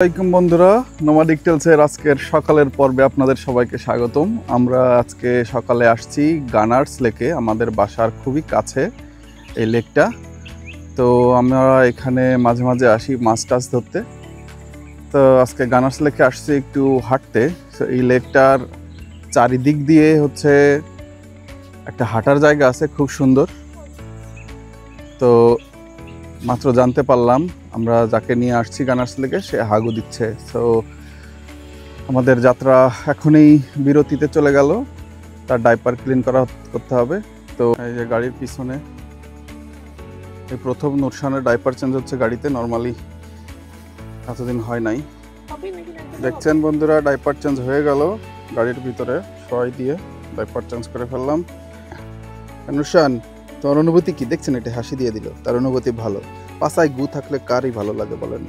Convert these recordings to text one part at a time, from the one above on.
আসসালামু বন্ধুরা, নোমাডিক টেলসের আজকের সকালের পর্বে আপনাদের সবাইকে স্বাগতম। আমরা আজকে সকালে আসছি গানার্স লেকে, আমাদের বাসার খুবই কাছে এই লেকটা। তো আমরা এখানে মাঝে মাঝে আসি মাছ টাছ ধরতে। তো আজকে গানার্স লেকে আসছি একটু হাঁটতে। তো এই লেকটার চারিদিক দিয়ে হচ্ছে একটা হাঁটার জায়গা আছে, খুব সুন্দর। তো মাত্র জানতে পারলাম আমরা যাকে নিয়ে আসছি গানার্স লেকে সে হাগু দিচ্ছে। তো আমাদের যাত্রা এখনই বিরতিতে চলে গেল, তার ডাইপার ক্লিন করতে হবে। তো এই যে গাড়ির পিছনে এই প্রথম নুরশানের ডাইপার চেঞ্জ হচ্ছে গাড়িতে, নর্মালি এতদিন হয় নাই। দেখছেন বন্ধুরা, ডাইপার চেঞ্জ হয়ে গেল গাড়ির ভিতরে, সবাই দিয়ে ডাইপার চেঞ্জ করে ফেললাম। নুরশান, তোমার অনুভূতি কি? দেখছেন এটা হাসি দিয়ে দিল, তার অনুভূতি ভালো। পাছায় গু থাকলে কারই ভালো লাগে বলেন?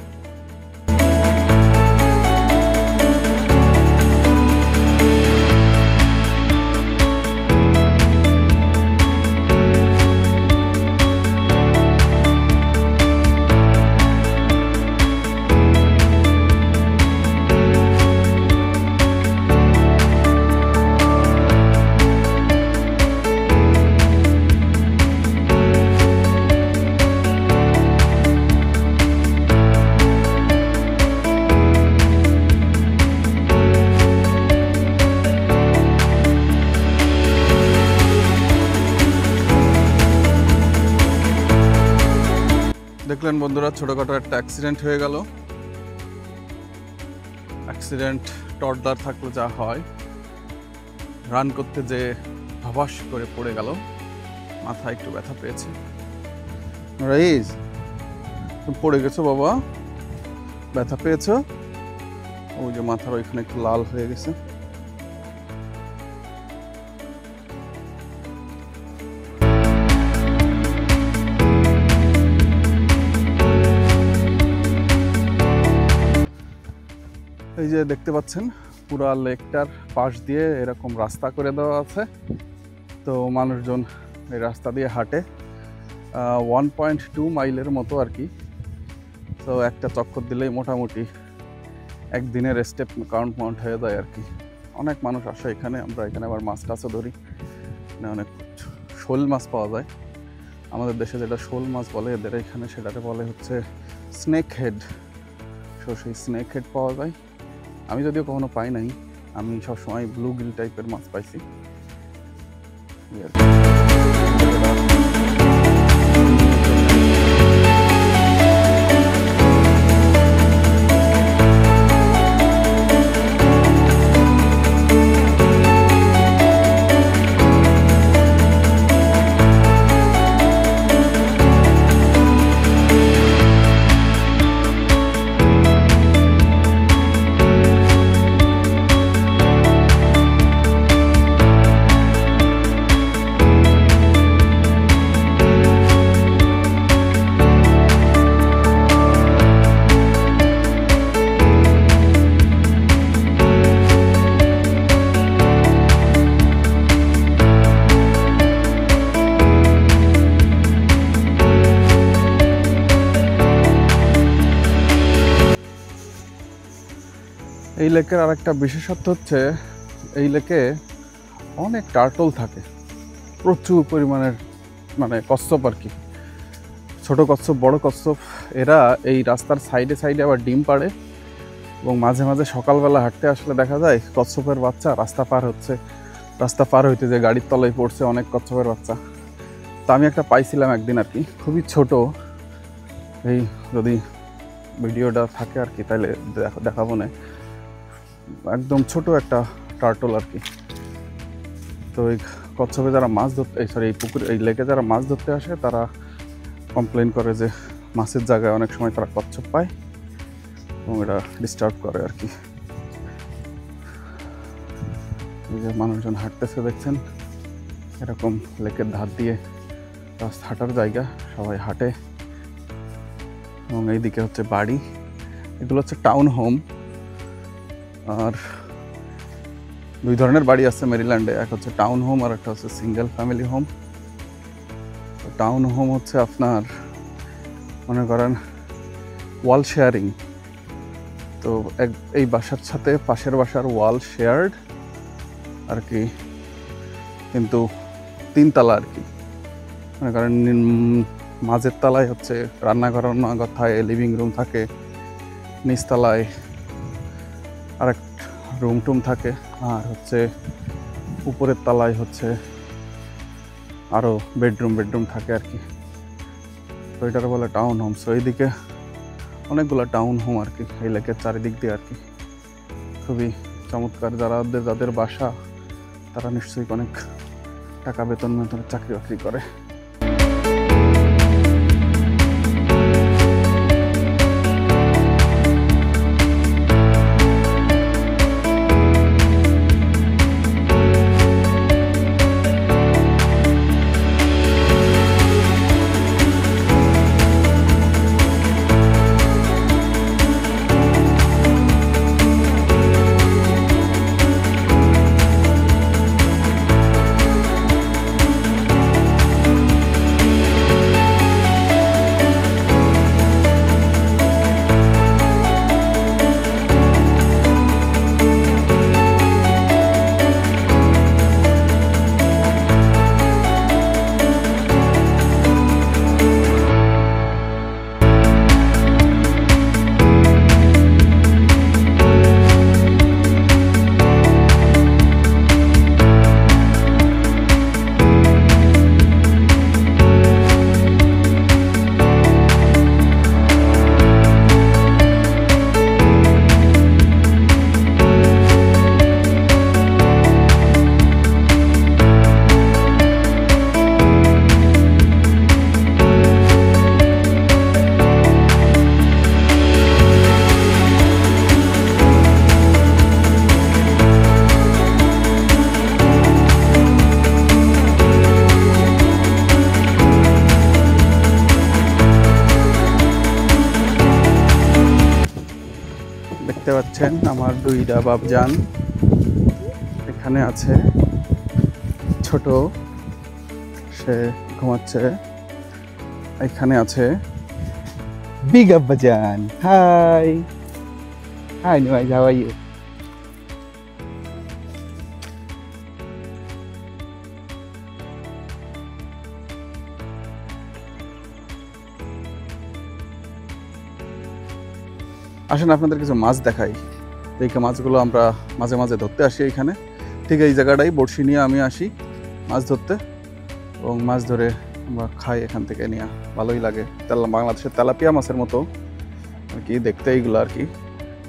দেখলেন বন্ধুরা, ছোটখাটো একটা অ্যাক্সিডেন্ট হয়ে গেল। অ্যাক্সিডেন্ট টর্ডলার থাকলে যা হয়, রান করতে যে ভাবাস করে পড়ে গেল, মাথায় একটু ব্যথা পেয়েছে। রাইজ, তুমি পড়ে গেছো বাবা, ব্যথা পেয়েছো? ওই যে মাথার ওইখানে একটু লাল হয়ে গেছে। এই যে দেখতে পাচ্ছেন, পুরা লেকটার পাশ দিয়ে এরকম রাস্তা করে দেওয়া আছে। তো মানুষজন এই রাস্তা দিয়ে হাঁটে 1.2 মাইলের মতো আর কি। তো একটা চক্কর দিলেই মোটামুটি একদিনের স্টেপ কাউন্ট হয়ে যায় আর কি। অনেক মানুষ আসে এখানে। আমরা এখানে আবার মাছ টাছও ধরি, অনেক শোল মাছ পাওয়া যায়। আমাদের দেশে যেটা শোল মাছ বলে, এদের এখানে সেটাকে বলে হচ্ছে স্নেক হেড। তো সেই স্নেক হেড পাওয়া যায়। আমি যদিও কখনো পাই নাই, আমি সবসময় ব্লু গিল টাইপের মাছ পাইছি। এই লেকের আরেকটা বিশেষত্ব হচ্ছে, এই লেকে অনেক টার্টল থাকে, প্রচুর পরিমাণের, মানে কচ্ছপ আর কি। ছোট কচ্ছপ, বড় কচ্ছপ। এরা এই রাস্তার সাইডে সাইডে আবার ডিম পাড়ে, এবং মাঝে মাঝে সকালবেলা হাঁটতে আসলে দেখা যায় কচ্ছপের বাচ্চা রাস্তা পার হচ্ছে। রাস্তা পার হইতে যে গাড়ির তলায় পড়ছে অনেক কচ্ছপের বাচ্চা। তা আমি একটা পাইছিলাম একদিন আর কি, খুবই ছোট। এই যদি ভিডিওটা থাকে আর কি তাহলে দেখাবো না। একদম ছোট একটা টার্টল আর কি। তো এই কচ্ছপে যারা মাছ ধরতে, এই পুকুরে, এই লেকে যারা মাছ ধরতে আসে, তারা কমপ্লেন করে যে মাছের জায়গায় অনেক সময় তারা কচ্ছপ পায় এবং এটা ডিস্টার্ব করে আর কি। এই যে মানুষজন হাঁটতেছে দেখছেন, এরকম লেকের ধার দিয়ে রাস্তা হাঁটার জায়গা, সবাই হাঁটে। এবং এইদিকে হচ্ছে বাড়ি, এগুলো হচ্ছে টাউন হোম। আর দুই ধরনের বাড়ি আছে মেরিল্যান্ডে, এক হচ্ছে টাউন হোম আর একটা হচ্ছে single family home. Town home হচ্ছে আপনার মনে করেন ওয়াল শেয়ারিং, তো এই বাসার সাথে পাশের বাসার ওয়াল শেয়ার্ড আর কি, কিন্তু 3 তলা আর কি। মনে করেন মাঝের তলায় হচ্ছে রান্নাঘর, রান্নাঘর থাকে, লিভিং রুম থাকে, নিচতলায় আরেক রুম টুম থাকে, আর হচ্ছে উপরের তলায় হচ্ছে আরও বেডরুম থাকে আর কি। তো এটার বলে টাউন হোম। সো এইদিকে অনেকগুলো টাউন হোম আর কি এই লেকের চারিদিক দিয়ে আর কি। খুবই চমৎকার। যাদের বাসা তারা নিশ্চয়ই অনেক টাকা বেতন চাকরি বাকরি করে। দেখতে পাচ্ছেন আমার 2টা বাবজান এখানে আছে। ছোট সে ঘুমাচ্ছে, এখানে আছে বিগ আব্বাজান। হাই হাই নুয়াই, হাউ আর ইউ? আসেন আপনাদের কিছু মাছ দেখাই। এই মাছগুলো আমরা মাঝে মাঝে ধরতে আসি এখানে। ঠিক এই জায়গাটাই বড়শি নিয়ে আমি আসি মাছ ধরতে, এবং মাছ ধরে আমরা খাই এখান থেকে নিয়ে। ভালোই লাগে। বাংলাদেশের তেলাপিয়া মাছের মতো আর কি দেখতে এইগুলো আর কি।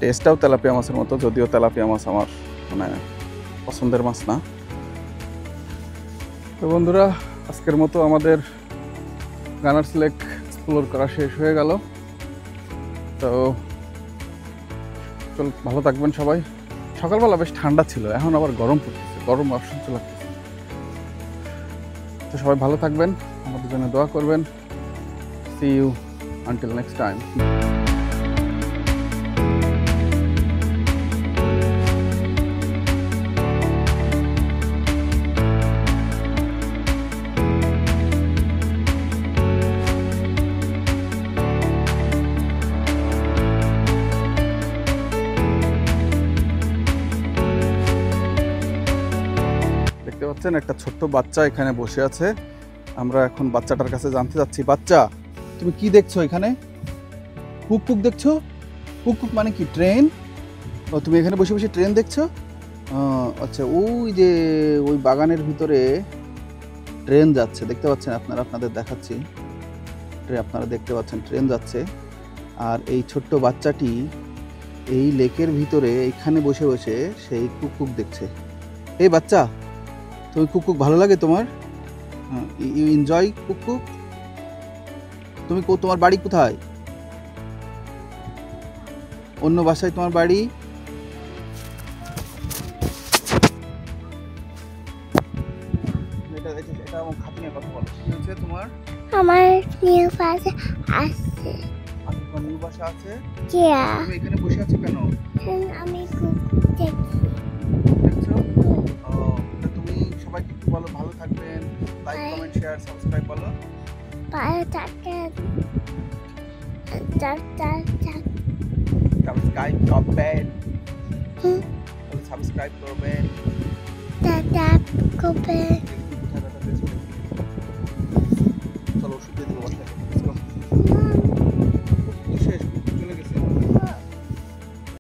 টেস্টটাও তেলাপিয়া মাছের মতো, যদিও তেলাপিয়া মাছ আমার মানে পছন্দের মাছ না। তো বন্ধুরা, আজকের মতো আমাদের গানার্স লেক এক্সপ্লোর করা শেষ হয়ে গেল। তো ভালো থাকবেন সবাই। সকালবেলা বেশ ঠান্ডা ছিল, এখন আবার গরম পড়তেছে, গরম অসহ্য লাগতেছে। তো সবাই ভালো থাকবেন, আমাদের জন্য দোয়া করবেন। See you until next time. দেখতে পাচ্ছেন একটা ছোট্ট বাচ্চা এখানে বসে আছে। আমরা এখন বাচ্চাটার কাছে জানতে যাচ্ছি, বাচ্চা তুমি কি দেখছো এখানে? পুক দেখছো? পুক মানে কি? ট্রেন? ও, তুমি এখানে বসে বসে ট্রেন দেখছো? আচ্ছা, ওই যে ওই বাগানের ভিতরে ট্রেন যাচ্ছে, দেখতে পাচ্ছেন আপনারা? আপনাদের দেখাচ্ছি, আপনারা দেখতে পাচ্ছেন ট্রেন যাচ্ছে। আর এই ছোট্ট বাচ্চাটি এই লেকের ভিতরে এখানে বসে বসে সেই কুকুক দেখছে। এই বাচ্চা, তুমি কুকুক ভালো লাগে তোমার? ইউ এনজয় কুকুক? তুমি তোমার বাড়ি কোথায়? অন্য বাসায় তোমার বাড়ি? তোমার আমার নিউ বাসা আছে। তোমার নিউ বাসা আছে? তুমি এখানে বসে আছো কেন? আমি দেখছি। দেখছো? তুমি সবাইকে একটু বলো ভালো থাকবেন, লাইক কমেন্ট শেয়ার সাবস্ক্রাইব বলো। ভালো থাকবেন। সাবস্ক্রাইব করবেন, হুম। সাবস্ক্রাইব করবেন। টাটা করবে।